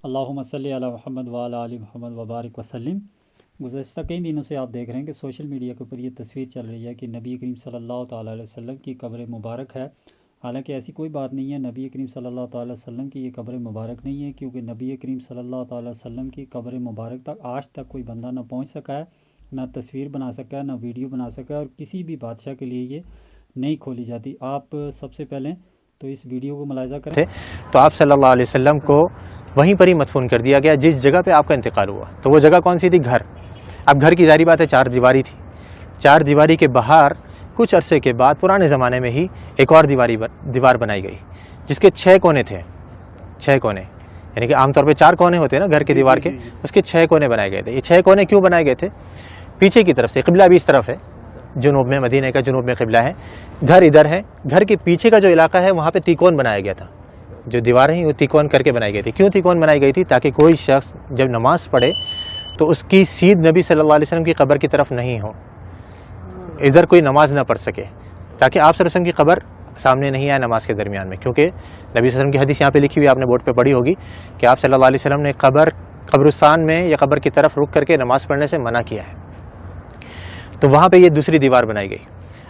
اللہم صلی علی محمد وعلی آل محمد وبارک وسلم۔ گزشتہ کئی دنوں سے آپ دیکھ رہے ہیں کہ سوشل میڈیا کے اوپر یہ تصویر چل رہی ہے کہ نبی کریم صلی اللہ تعالیٰ علیہ وسلم کی قبر مبارک ہے۔ حالانکہ ایسی کوئی بات نہیں ہے، نبی کریم صلی اللہ تعالیٰ علیہ وسلم کی یہ قبر مبارک نہیں ہے، کیونکہ نبی کریم صلی اللہ تعالیٰ علیہ وسلم کی قبر مبارک تک آج تک کوئی بندہ نہ پہنچ سکا ہے، نہ تصویر بنا سکا ہے، نہ ویڈیو بنا سکا ہے، اور کسی بھی بادشاہ کے لیے یہ نہیں کھولی جاتی۔ آپ سب سے پہلے تو اس ویڈیو کو ملاحظہ کریں تو آپ صلی اللہ علیہ وسلم کو وہیں پر ہی مدفون کر دیا گیا جس جگہ پہ آپ کا انتقال ہوا۔ تو وہ جگہ کون سی تھی؟ گھر۔ اب گھر کی ظاہری بات ہے چار دیواری تھی، چار دیواری کے باہر کچھ عرصے کے بعد پرانے زمانے میں ہی ایک اور دیوار بنائی گئی جس کے 6 کونے تھے، 6 کونے، یعنی کہ عام طور پہ 4 کونے ہوتے ہیں نا گھر کے دیوار کے، اس کے 6 کونے بنائے گئے تھے۔ یہ 6 کونے کیوں بنائے گئے تھے؟ پیچھے کی طرف سے قبلہ بھی اس طرف ہے، جنوب میں، مدینہ کا جنوب میں قبلہ ہے، گھر ادھر ہے، گھر کے پیچھے کا جو علاقہ ہے وہاں پہ تیکون بنایا گیا تھا، جو دیواریں ہیں وہ تیکون کر کے بنائی گئی تھی۔ کیوں تیکون بنائی گئی تھی؟ تاکہ کوئی شخص جب نماز پڑھے تو اس کی سیدھ نبی صلی اللہ علیہ وسلم کی قبر کی طرف نہیں ہو، ادھر کوئی نماز نہ پڑھ سکے، تاکہ آپ صلی اللہ علیہ وسلم کی قبر سامنے نہیں آئے نماز کے درمیان میں، کیونکہ نبی صلی اللہ علیہ وسلم کی حدیث یہاں پہ لکھی ہوئی، آپ نے بورڈ پہ پڑھی ہوگی کہ آپ صلی اللہ علیہ وسلم نے قبرستان میں یا قبر کی طرف رک کر کے نماز پڑھنے سے منع کیا ہے۔ تو وہاں پہ یہ دوسری دیوار بنائی گئی۔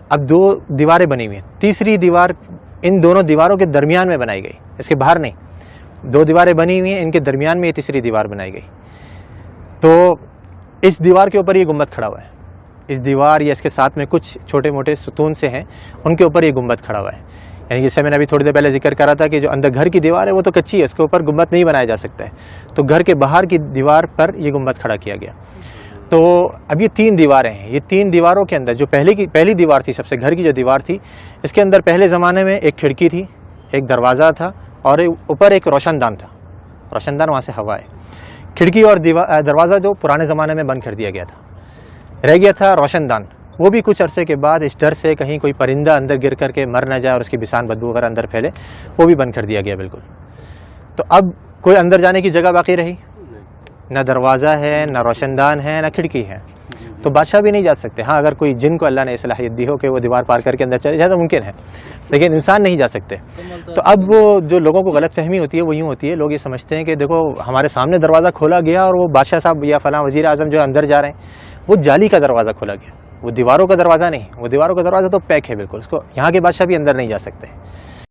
اب 2 دیواریں بنی ہوئی ہیں، تیسری دیوار ان دونوں دیواروں کے درمیان میں بنائی گئی، اس کے باہر نہیں۔ 2 دیواریں بنی ہوئی ہیں، ان کے درمیان میں یہ تیسری دیوار بنائی گئی۔ تو اس دیوار کے اوپر یہ گنبد کھڑا ہوا ہے، اس دیوار یا اس کے ساتھ میں کچھ چھوٹے موٹے ستون سے ہیں، ان کے اوپر یہ گنبد کھڑا ہوا ہے۔ یعنی جیسے میں نے ابھی تھوڑی دیر پہلے ذکر کرا تھا کہ جو اندر گھر کی دیوار ہے وہ تو کچی ہے، اس کے اوپر گنبد نہیں بنایا جا سکتا ہے، تو گھر کے باہر کی دیوار پر یہ گنبد کھڑا کیا گیا۔ تو اب یہ 3 دیواریں ہیں، یہ 3 دیواروں کے اندر جو پہلی دیوار تھی، سب سے گھر کی جو دیوار تھی، اس کے اندر پہلے زمانے میں ایک کھڑکی تھی، ایک دروازہ تھا، اور اوپر ایک روشن دان تھا، روشن دان وہاں سے ہوا ہے۔ کھڑکی اور دروازہ جو پرانے زمانے میں بند کر دیا گیا تھا، رہ گیا تھا روشن دان، وہ بھی کچھ عرصے کے بعد اس ڈر سے کہیں کوئی پرندہ اندر گر کر کے مر نہ جائے اور اس کی بسان بدبو وغیرہ اندر پھیلے، وہ بھی بند کر دیا گیا بالکل۔ تو اب کوئی اندر جانے کی جگہ باقی رہی؟ نہ دروازہ ہے، نہ روشن دان ہے، نہ کھڑکی ہے، تو بادشاہ بھی نہیں جا سکتے۔ ہاں اگر کوئی جن کو اللہ نے صلاحیت دی ہو کہ وہ دیوار پار کر کے اندر چلے جائے تو ممکن ہے، لیکن انسان نہیں جا سکتے۔ تو اب وہ جو لوگوں کو غلط فہمی ہوتی ہے وہ یوں ہوتی ہے، لوگ یہ سمجھتے ہیں کہ دیکھو ہمارے سامنے دروازہ کھولا گیا اور وہ بادشاہ صاحب یا فلاں وزیر اعظم جو اندر جا رہے ہیں، وہ جالی کا دروازہ کھولا گیا، وہ دیواروں کا دروازہ نہیں، وہ دیواروں کا دروازہ تو پیک ہے بالکل، اس کو یہاں کے بادشاہ بھی اندر نہیں جا سکتے۔